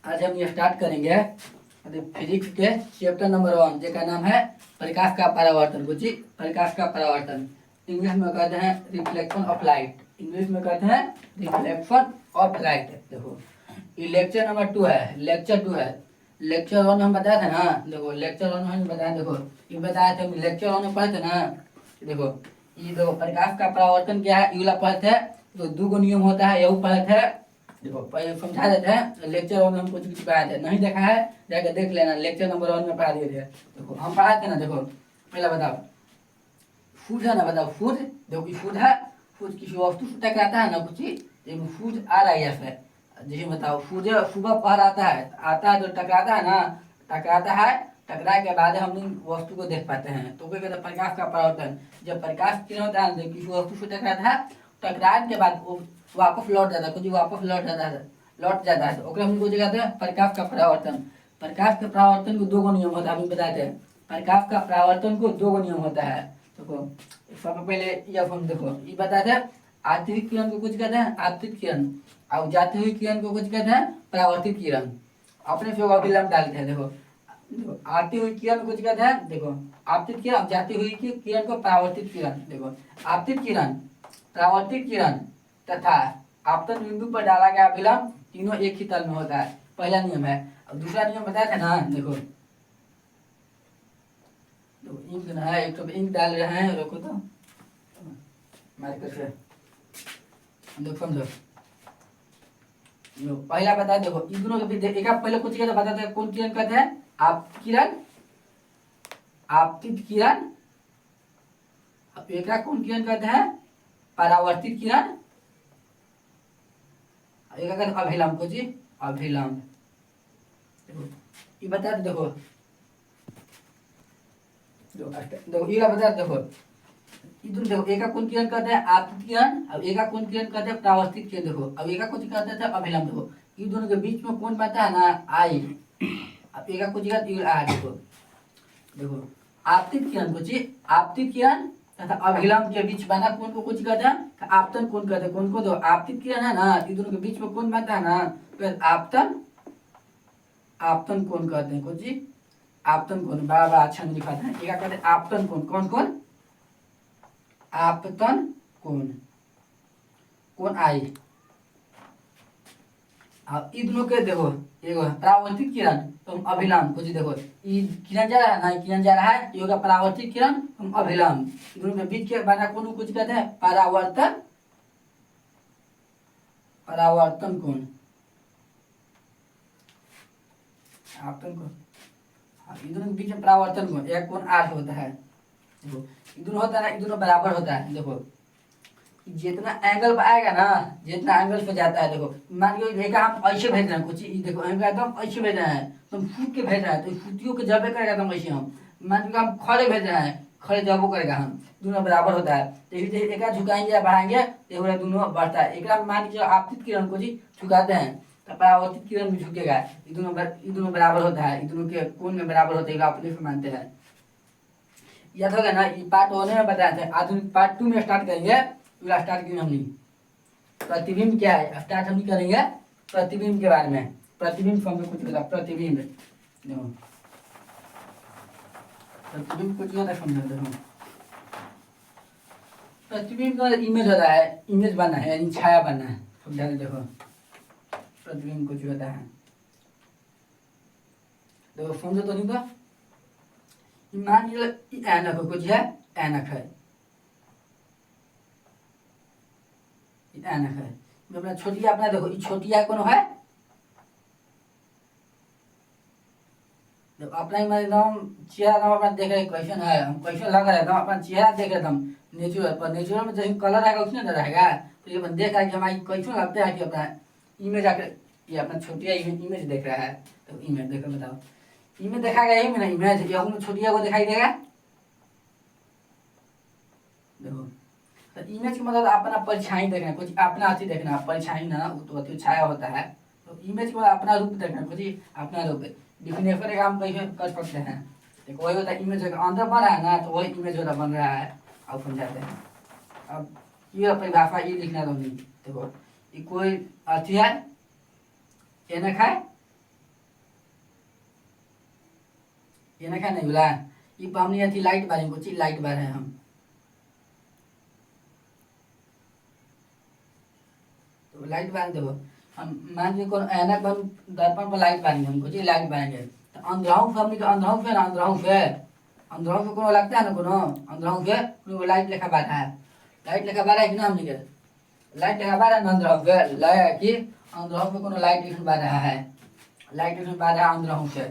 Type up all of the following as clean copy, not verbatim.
आज हम ये स्टार्ट करेंगे फिजिक्स के चैप्टर नंबर 1 जिसका नाम है प्रकाश का परावर्तन। कुछ प्रकाश का परावर्तन इंग्लिश में कहते हैं रिफ्लेक्शन ऑफ लाइट। इंग्लिश में कहते हैं रिफ्लेक्शन ऑफ लाइट। देखो ये लेक्चर नंबर 2 है, लेक्चर 2 है। लेक्चर 1 हम बताए थे ना, देखो लेक्चर 1 हम बताए, देखो ये बताए थे लेक्चर 1 में पढ़े थे ना। देखो ये देखो प्रकाश का परावर्तन क्या है, ये वाला पढ़े थे। तो 2 नियम होता है, यही पढ़े थे। देखो पहले समझा देते हैं। लेक्चर 1 में हम कुछ पढ़ाए थे, नहीं देखा है जाकर देख लेना। लेक्चर नंबर 1 में पढ़ा दिए थे। देखो हम पढ़ाए थे ना। देखो पहले बताओ फूड है ना, बताओ फूड। देखो फूड है, फूड किसी वस्तु से टकराता है ना कुछ चीज, फूड आ रहा है ऐसे। जैसे बताओ फूड सुबह पहर आता है तो टकराता है ना, टकराता है। टकराए के बाद हम वस्तु को देख पाते हैं, तो क्या कहते हैं प्रकाश का परावर्तन। जब प्रकाश किरण होता है ना, किसी वस्तु से टकराता है, टकराने के बाद वो वापस लौट जाता है, कुछ वापस लौट जाता है तो हम को कहते हैं प्रकाश का परावर्तन। प्रकाश के परावर्तन को 2 नियम होता है, अभी बताते हैं। प्रकाश का परावर्तन को 2 नियम होता है। देखो सबसे पहले ये हम देखो ये बताते हैं आंतरिक किरण को कुछ कहते हैं आंतरिक किरण, और जाती हुई किरण को कुछ कहते हैं परावर्तित किरण। अपने से अभिलंब डालते हैं। देखो आती हुई किरण कुछ कहते हैं, देखो आपतित किरण, जाती हुई किरण को परावर्तित किरण। देखो आपतित किरण, परावर्तित किरण तथा आपतन बिंदु पर डाला गया अभिलंब तीनों एक ही तल में होता है, पहला नियम है। और दूसरा नियम बताया था ना, देखो इंक ना है, एक तो इंक डाल रहे हैं, रोको तो मार्कर से देखो समझो। पहला बता, देखो इन दोनों के बीच एक पहले कुछ किया बताते हैं कौन किरण कहते हैं आपतित किरण, आपतित किरण। एक कौन किरण कहते हैं परावर्तित किरण, एक कहते हैं अभिलंब। कुछ अभिलंब। ये बता देखो देखो ये बता देखो इधर देखो एक कौन किरण कहते हैं आपतित किरण, अब एक कौन किरण कहते हैं परावर्तित किरण। देखो अब एक कुछ कहते हैं अभिलंब। देखो ये दोनों के बीच में कौन बनता है ना आई। अब एक कुछ आ देखो देखो आपतित किरण कुछ आपतित किरण तथा अभिलंब के बीच बना कौन को कुछ कहते हैं आपतन कौन कहते हैं। कौन को, देखो आपतित किरण है ना, ये दोनों के बीच में कौन बनता है ना तो आपतन, आपतन कौन कहते हैं। कुछ आपतन कौन बड़ा बड़ा अच्छा लिखा था। एक कहते हैं आपतन कौन, कौन कौन आपतन कौन, कौन आई। अब इन दोनों के देखो एगो परावर्तित किरण तुम अभिलंब। कुछ देखो ये किरण जा रहा है ना, किरण जा रहा है, ये होगा परावर्तित किरण तुम अभिलंब। दोनों के बीच के बना कौन कुछ कहते हैं परावर्तन, परावर्तन कौन, आपतन कौन। दोनों के बीच में परावर्तन कौन, एक कौन आठ होता है। देखो दोनों होता है ना, दोनों बराबर होता है। देखो जितना एंगल पे आएगा ना, जितना एंगल पे जाता है, देखो मान लो देखा हम ऐसे भेज रहे हैं कुछ, देखो एकदम ऐसे भेज रहे हैं, तुम फूट के भेज रहे हैं तो फूटियों के जबे करेगा तुम ऐसे। हम मान लो हम खड़े भेज रहे हैं, खड़े जबो करेगा हम, दोनों बराबर होता है। जैसे एक झुकाएंगे या बढ़ाएंगे तो दोनों बढ़ता है। एक मान लीजिए आपतित किरण को जी झुकाते हैं तो परावर्तित किरण भी झुकेगा। ये दोनों बराबर होता है, ये दोनों के कोण में बराबर होते हैं, अपने से मानते हैं। याद होगा ना, ये पार्ट 1 में बताया था। आधुनिक पार्ट 2 में स्टार्ट करेंगे। स्टार्ट किए हमने प्रतिबिंब क्या है, स्टार्ट हम करेंगे प्रतिबिंब के बारे में। प्रतिबिंब से हमें कुछ बोला, प्रतिबिंब प्रतिबिंब कुछ होता है समझो। देखो प्रतिबिंब का इमेज होता है, इमेज बना है यानी छाया बना है, समझा। देखो प्रतिबिंब कुछ होता है, देखो समझो तो नहीं। तो मान लीजिए ऐनक कुछ है, ऐनक है, ऐनक है। अपना छोटिया, अपना देखो ये छोटिया कौन है, जब अपना एकदम चेहरा अपना देख रहे क्वेश्चन है, हम क्वेश्चन लग रहा है अपना चेहरा देख रहे हम नेचुरल पर। नेचुरल में जैसे कलर आएगा उसमें ना रहेगा, तो ये देख रहा है कि हमारी क्वेश्चन लगता है कि अपना इमेज आकर ये अपना छोटिया इमेज देख रहा है। तो इमेज देखो बताओ, इमेज देखा गया यही में ना, इमेज ये छोटिया को दिखाई देगा। देखो तो इमेज का मतलब अपना परछाई देखना, कुछ अपना अति देखना, परछाई ना तो अति छाया होता है। तो इमेज का मतलब अपना रूप देखना, कुछ अपना रूप। डिफिनेशन का हम कैसे कर सकते हैं, देखो वही होता है इमेज अंदर बन रहा है ना, तो वही इमेज होता बन रहा है। अब समझाते हैं। अब ये परिभाषा ये लिखना तो नहीं। देखो ये कोई अति है, एनक है, ये ना क्या नहीं बोला ये हमने अथी लाइट बारे को चीज लाइट बारे हम तो लाइट बार देखो हम मान लीजिए कौन ऐनक बन दर्पण पर लाइट बारेंगे हमको जी लाइट बारेंगे तो अंधराऊ से हमने अंधराऊ से ना अंधराऊ से कोनो लगता है ना कोनो अंधराऊ से कोनो लाइट लेखा बार है लाइट लेखा बार है कि ना हमने के लाइट लेखा बार है ना अंधराऊ से लय कि अंधराऊ से कोनो लाइट लेखा बार है लाइट लेखा बार है अंधराऊ से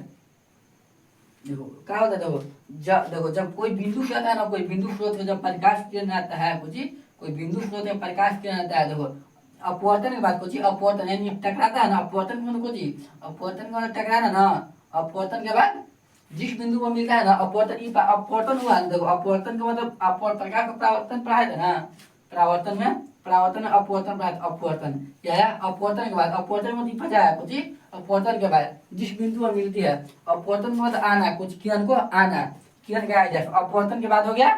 देखो क्या होता है देखो जब कोई बिंदु से आता है ना कोई बिंदु स्रोत में जब प्रकाश किरण आता है कुछ कोई बिंदु स्रोत में प्रकाश किरण आता है देखो अपवर्तन की बात कुछ अपवर्तन यानी टकराता है ना अपवर्तन में कुछ अपवर्तन में टकराना ना अपवर्तन के बाद जिस बिंदु पर मिलता है ना अपवर्तन अपवर्तन हुआ ना देखो अपवर्तन का मतलब प्रकाश का परावर्तन पढ़ाया था ना परावर्तन अपवर्तन अपवर्तन क्या है अपवर्तन के बाद अपवर्तन में फंसा है कुछ अपवर्तन के बाद जिस बिंदु पर मिलती है अपवर्तन में मतलब आना कुछ किरण को आना किरण का आ जाए अपवर्तन के बाद हो गया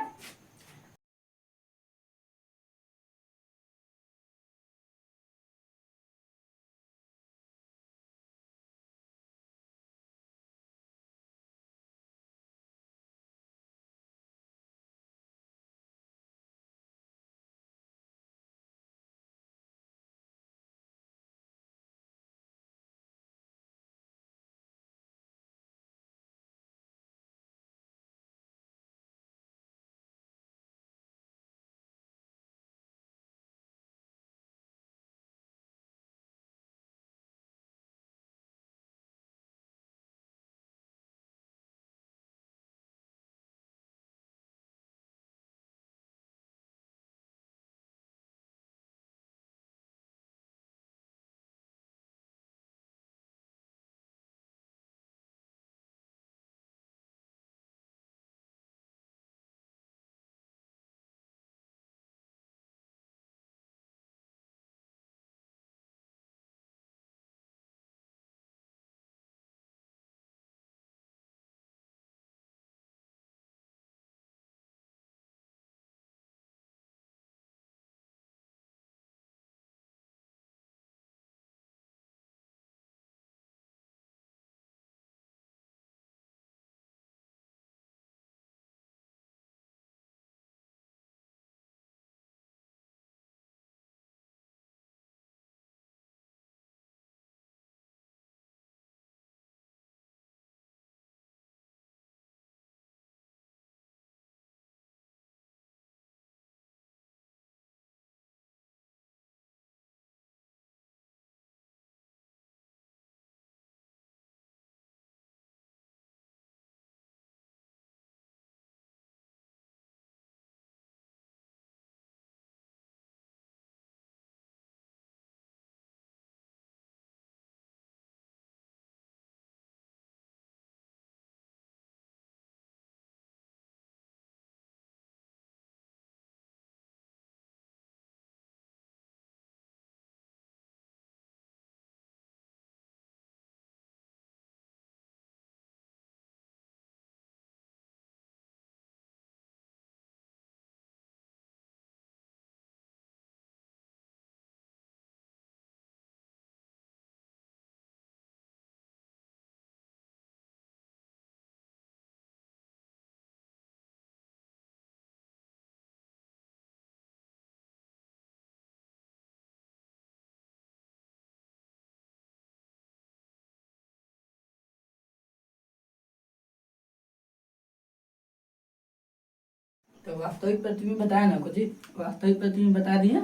तो वास्तविक प्रतिबिंब बताया ना कुछ वास्तविक प्रतिबिंब बता दिए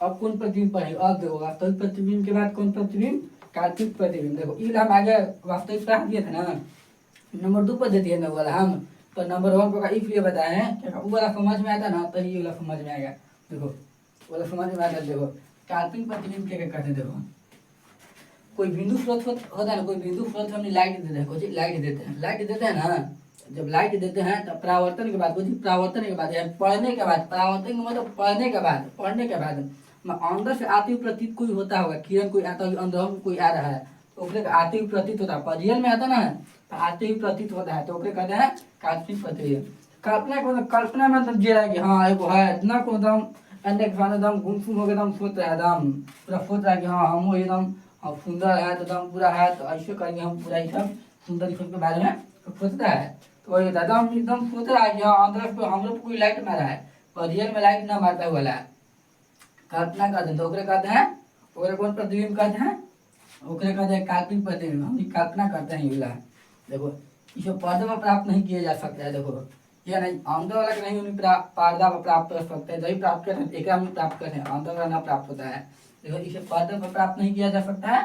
अब कौन प्रतिबिंब पढ़ेगा अब देखो वास्तविक प्रतिबिंब के बाद कौन प्रतिबिंब काल्पनिक प्रतिबिंब देखो ये हम आगे वास्तविक पढ़ा दिए थे ना नंबर 2 पर देती है ना वाला हम तो नंबर 1 पर इसलिए बताए हैं कि वो वाला समझ में आता ना तो ये वाला समझ में आएगा देखो वाला समझ में आता देखो काल्पनिक प्रतिबिंब क्या कहते हैं देखो कोई बिंदु स्रोत होता है ना कोई बिंदु स्रोत हमने लाइट देते हैं कुछ लाइट देते हैं ना जब लाइट देते हैं तो परावर्तन के बाद कुछ परावर्तन के बाद पढ़ने के बाद परावर्तन का मतलब पढ़ने के बाद अंदर से आती हुई प्रतीत कोई होता होगा किरण कोई आता होगा अंदर में कोई आ रहा है तो ओकरे आते हुई प्रतीत होता है रियल में आता ना तो आते हुई प्रतीत होता है तो ओकरे कहते हैं काल्पनिक प्रतिबिंब कल्पना के मतलब कल्पना में मतलब जे रहा है कि हाँ एगो है इतना को एकदम अन्य के साथ एकदम गुमसुम हो गया एकदम सोच रहा है एकदम पूरा सोच रहा है कि हाँ हम एकदम सुंदर है तो एकदम पूरा है तो ऐसे करेंगे हम पूरा ही सब सुंदर ईश्वर के बारे में फुसता है। तो वही बताता हूँ एकदम फुस रहा है कि हाँ अंदर पे हम लोग कोई लाइट मारा है और रियल में लाइट ना मारता हुआ है। कल्पना कहते हैं तो ओकरे कहते हैं, ओकरे कौन प्रतिबिंब कहते हैं, ओकरे कहते हैं काल्पनिक प्रतिबिंब। हम कल्पना करते हैं ये वाला। देखो इसे पर्दे पर प्राप्त नहीं किया जा सकता है। देखो ये नहीं अंदर वाला का नहीं उन्हीं पर्दा पर प्राप्त कर सकते हैं, जब प्राप्त करते हैं एक में प्राप्त करते हैं, अंदर वाला ना प्राप्त होता है। देखो इसे पर्दे पर प्राप्त नहीं किया जा सकता है,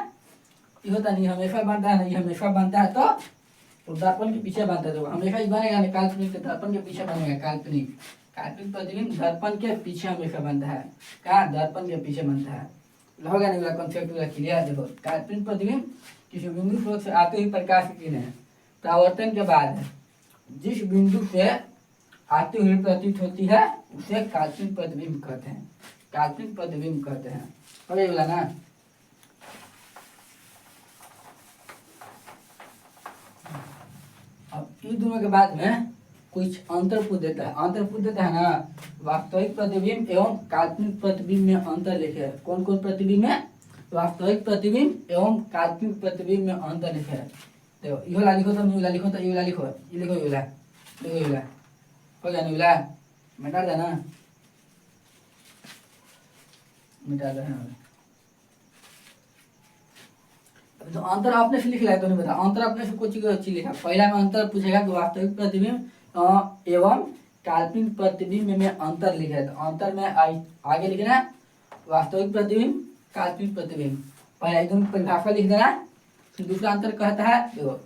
ये होता नहीं हमेशा बनता है, नहीं हमेशा बनता है तो दर्पण के पीछे बनता है। देखो हमेशा ही बनेगा नहीं, काल्पनिक तो दर्पण के पीछे बनेगा। काल्पनिक काल्पनिक प्रतिबिंब दर्पण के पीछे हमेशा बनता है। कहाँ दर्पण के पीछे बनता है। होगा नहीं कॉन्सेप्ट पूरा क्लियर। देखो काल्पनिक प्रतिबिंब किसी बिंदु स्रोत से आते ही प्रकाश की किरण परावर्तन के बाद जिस बिंदु से आती हुई प्रतीत होती है उसे काल्पनिक प्रतिबिंब कहते हैं। काल्पनिक प्रतिबिंब कहते हैं। हो गया ना। अब इन दोनों के बाद में कुछ अंतर पूछ देता है। अंतर पूछ देता है ना, वास्तविक प्रतिबिंब एवं काल्पनिक प्रतिबिंब में अंतर लिखे। कौन कौन प्रतिबिंब है, वास्तविक प्रतिबिंब एवं काल्पनिक प्रतिबिंब में अंतर लिखे। देखो ये वाला लिखो तो ये वाला लिखो तो ये वाला लिखो, ये लिखो ये वाला, देखो ये वाला हो गया। नहीं वाला मिटा देना, मिटा देना। तो अंतर आपने से लिख लिया तो नहीं बता, अंतर आपने से कुछ चीज लिखा। पहला में अंतर पूछेगा कि वास्तविक प्रतिबिंब एवं काल्पनिक प्रतिबिंब में अंतर लिखे। तो अंतर में आगे लिखना वास्तविक प्रतिबिंब काल्पनिक प्रतिबिंब। पहले एकदम परिभाषा लिख देना। फिर दूसरा अंतर कहता है देखो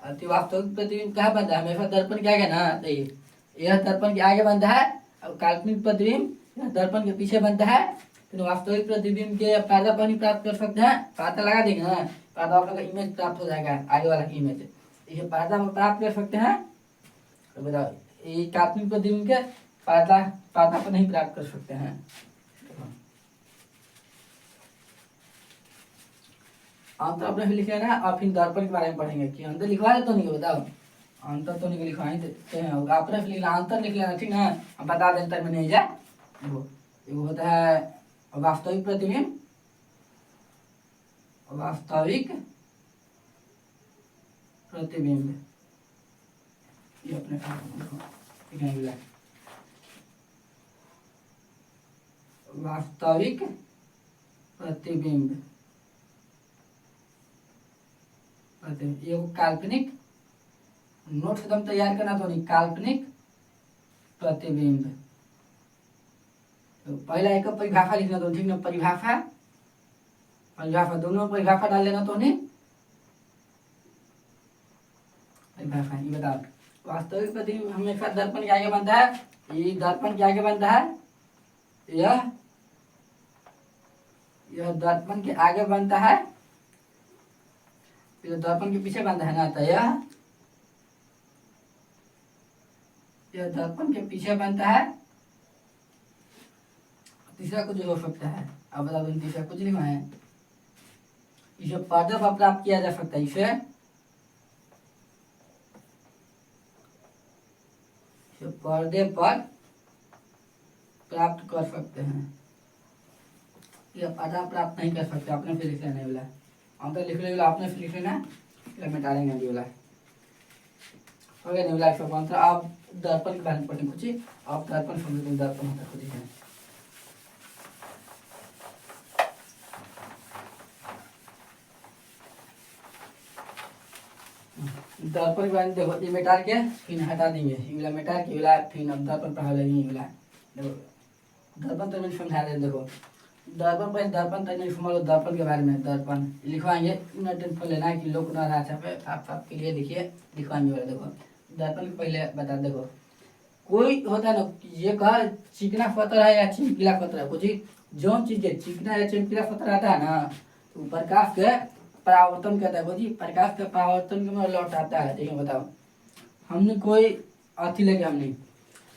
अति वास्तविक प्रतिबिंब क्या बनता है, हमेशा दर्पण के आगे ना, तो यह दर्पण के आगे बनता है। और काल्पनिक प्रतिबिंब यह दर्पण के पीछे बनता है। फिर वास्तविक प्रतिबिंब के पर्दा पर नहीं प्राप्त कर सकते हैं, पर्दा लगा देंगे ना, पर्दा आप लोग का इमेज प्राप्त हो जाएगा, आगे वाला इमेज इसे पर्दा में प्राप्त कर सकते हैं। तो बताओ ये काल्पनिक प्रतिबिंब के पर्दा पर्दा पर नहीं प्राप्त कर सकते हैं। अंतर अपने लिख लेना और फिर दर्पण के बारे में पढ़ेंगे कि अंतर लिखवा दे तो नहीं बताओ, अंतर तो नहीं लिखवाई देते हैं, आपने लिख लेना, अंतर लिख लेना ठीक ना। हम बता दें अंतर में नहीं जाए। वो होता है वास्तविक प्रतिबिंब, वास्तविक प्रतिबिंब ये अपने वास्तविक प्रतिबिंब ये काल्पनिक, नोट्स एकदम तैयार करना तो नहीं, काल्पनिक प्रतिबिंब। तो पहला एक परिभाषा लिखना तो ठीक ना, परिभाषा परिभाषा दोनों परिभाषा डाल लेना तो नहीं। परिभाषा ये बताओ वास्तविक प्रतिबिंब हमेशा दर्पण के आगे बनता है, ये दर्पण के आगे बनता है, यह दर्पण के आगे बनता है, फिर दर्पण के पीछे बनता है ना, तो यह दर्पण के पीछे बनता है। तीसरा कुछ हो सकता है, अब बता दो तीसरा कुछ लिखा है। इसे पर्दे पर प्राप्त किया जा सकता है, इसे पर्दे पर प्राप्त कर सकते हैं। यह पर्दा प्राप्त नहीं कर सकते, अपने से लिख लेना वाला, अंतर लिख लेना अपने से लिख लेना, मिटा लेंगे ये वाला हो गया। नहीं वाला सब अंतर। आप दर्पण के बारे में पढ़ें कुछ, आप दर्पण समझ, दर्पण होता खुद ही है। दर्पण के बारे में देखो, ये मिटा के फिर हटा देंगे, ये वाला मिटा के वाला फिर अब दर्पण पढ़ा लेंगे। ये वाला देखो दर्पण तो मैंने समझा दे। देखो दर्पण पर दर्पण तो नहीं समझ लो, दर्पण के बारे में दर्पण लिखवाएंगे, टेंशन लेना है कि लोग ना रास्ता पे आप के लिए लिखिए लिखवाएंगे वाला। देखो दर्पण के पहले बता, देखो कोई होता है ना ये कहा चिकना पत्थर है या चमकीला पत्थर है, कुछ जो चीज के चिकना या चमकीला पत्थर आता है ना, तो प्रकाश के परावर्तन कहता है। जी प्रकाश के परावर्तन में लौटाता है। देखिए बताओ हमने कोई अथी लेके, हमने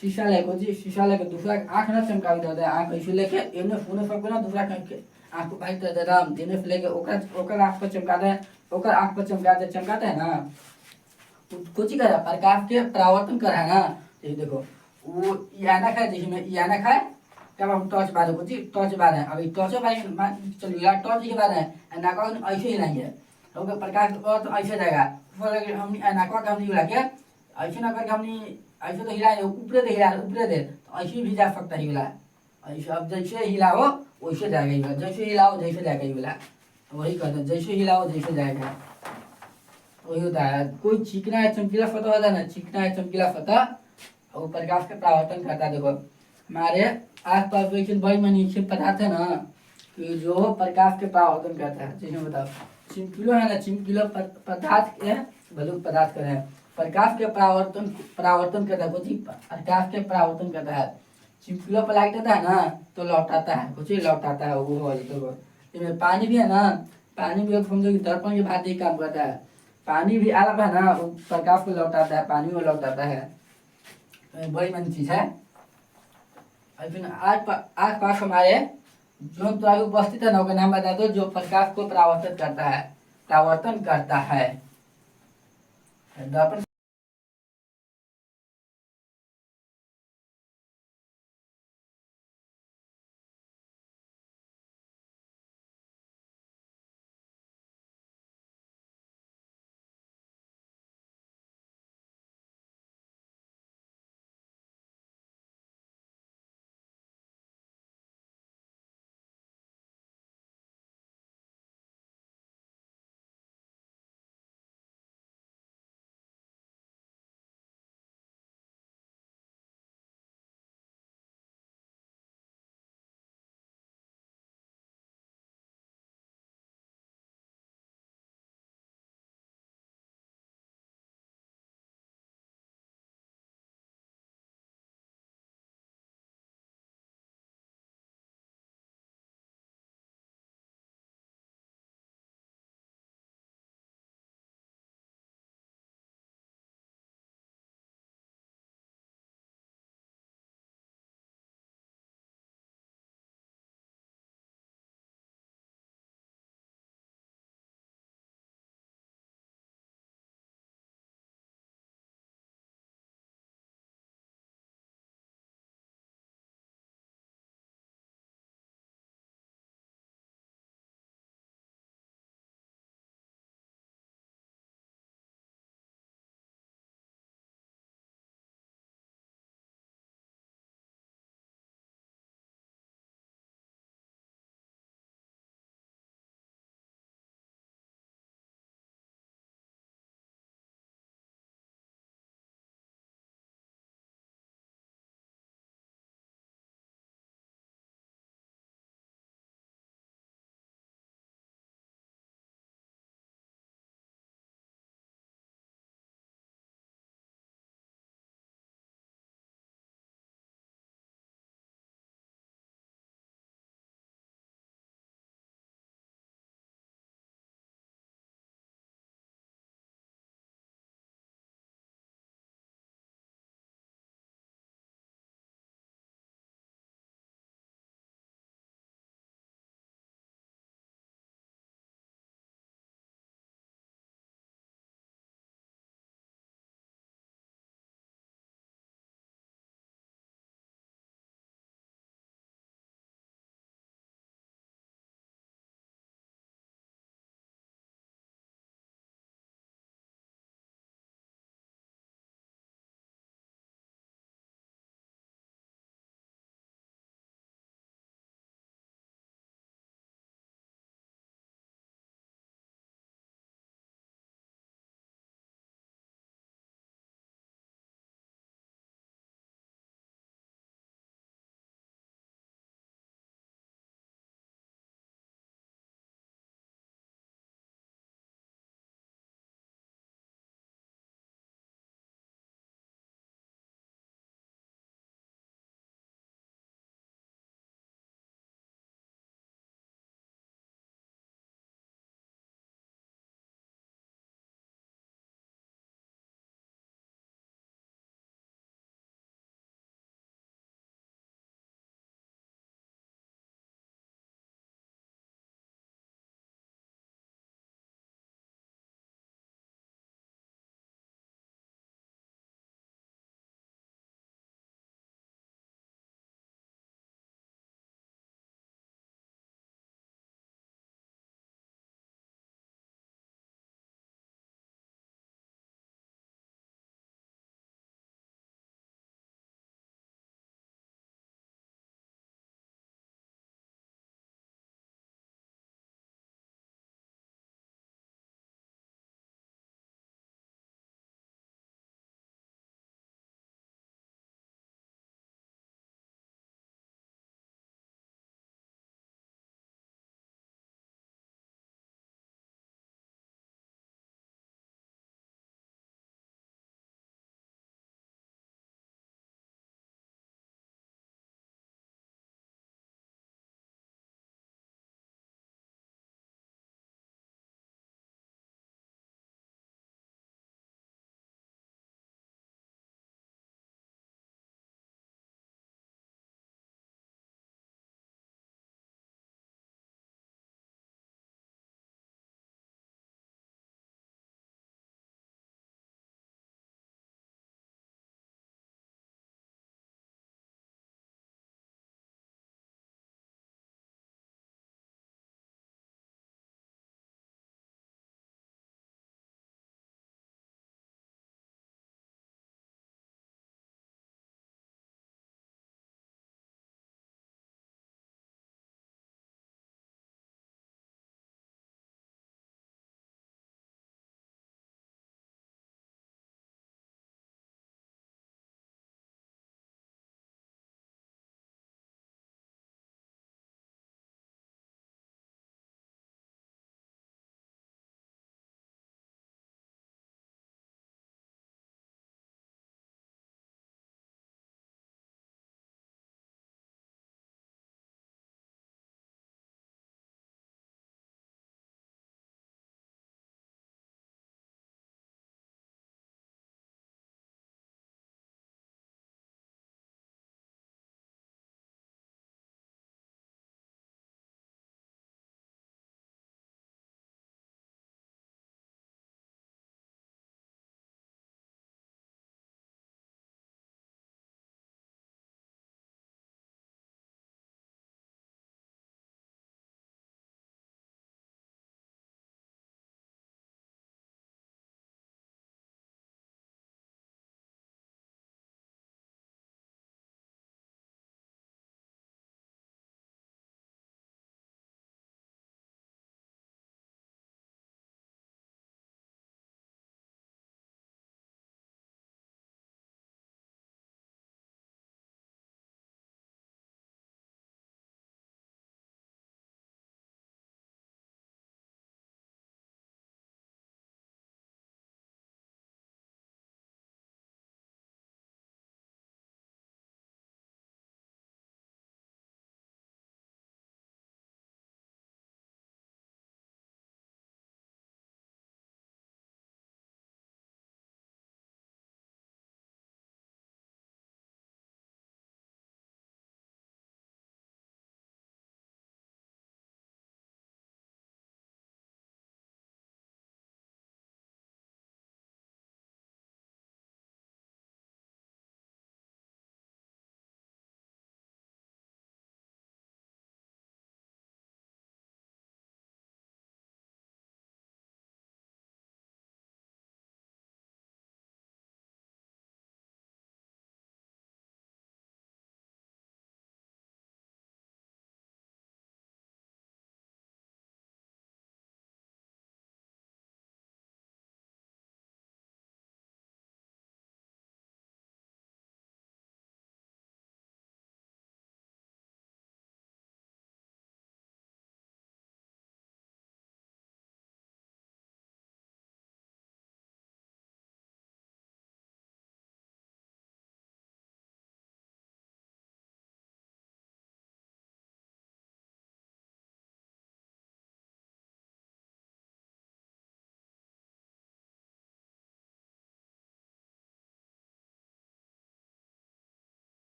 शीशा लेके, जी शीशा लेके दूसरा आँख ना चमका देता है, आँख ऐसे लेके एने फूने सबको ना दूसरा आँख को भाई दे राम देने से लेके ओकर आँख पर चमकाते हैं, ओकर आँख पर चमकाते हैं ना, कुछ ही करा प्रकाश के परावर्तन करा है ना। ये देखो वो यानक है, देखिए मैं यानक है, क्या हम टॉर्च बार कुछ टॉर्च बार है, अभी टॉर्च बार चलिए टॉर्च के बार है ना, ऐसे ही नहीं है होगा प्रकाश तो ऐसे जाएगा। हमने नाकवा का हमने हिला के ऐसे ना करके हमने ऐसे तो हिलाए ऊपरे दे हिला ऊपरे दे तो ऐसे भी जा सकता है हिला। ऐसे अब जैसे हिलाओ वैसे जाएगा हिला, जैसे हिलाओ जैसे जाएगा हिला। वही कहते हैं जैसे हिलाओ जैसे जाएगा। वही होता है। कोई चिकना है चमकीला सतह होता है ना, चिकना है चमकीला सतह वो प्रकाश के परावर्तन करता है। देखो हमारे आस पास एक बड़ी मनीषी पदार्थ है ना कि जो प्रकाश के परावर्तन करता है। जैसे बताओ चिमकिलो है ना, चिमकिलो पदार्थ के बलूक पदार्थ कर है प्रकाश के परावर्तन परावर्तन करता है। कुछ प्रकाश के परावर्तन करता है। चिमकिलो पर लाइट आता है ना तो लौटाता है, कुछ लौटाता है वो हो जाता है। पानी भी है ना, पानी भी समझो कि दर्पण के भांति ही काम करता है। पानी भी अलग है ना, वो प्रकाश को लौटाता है, पानी को लौटाता है। तो बड़ी मन चीज है। लेकिन आस पास हमारे जो तो उपस्थित है ना उसका नाम बता दो जो प्रकाश को परावर्तन करता है, परावर्तन करता है। दर्पण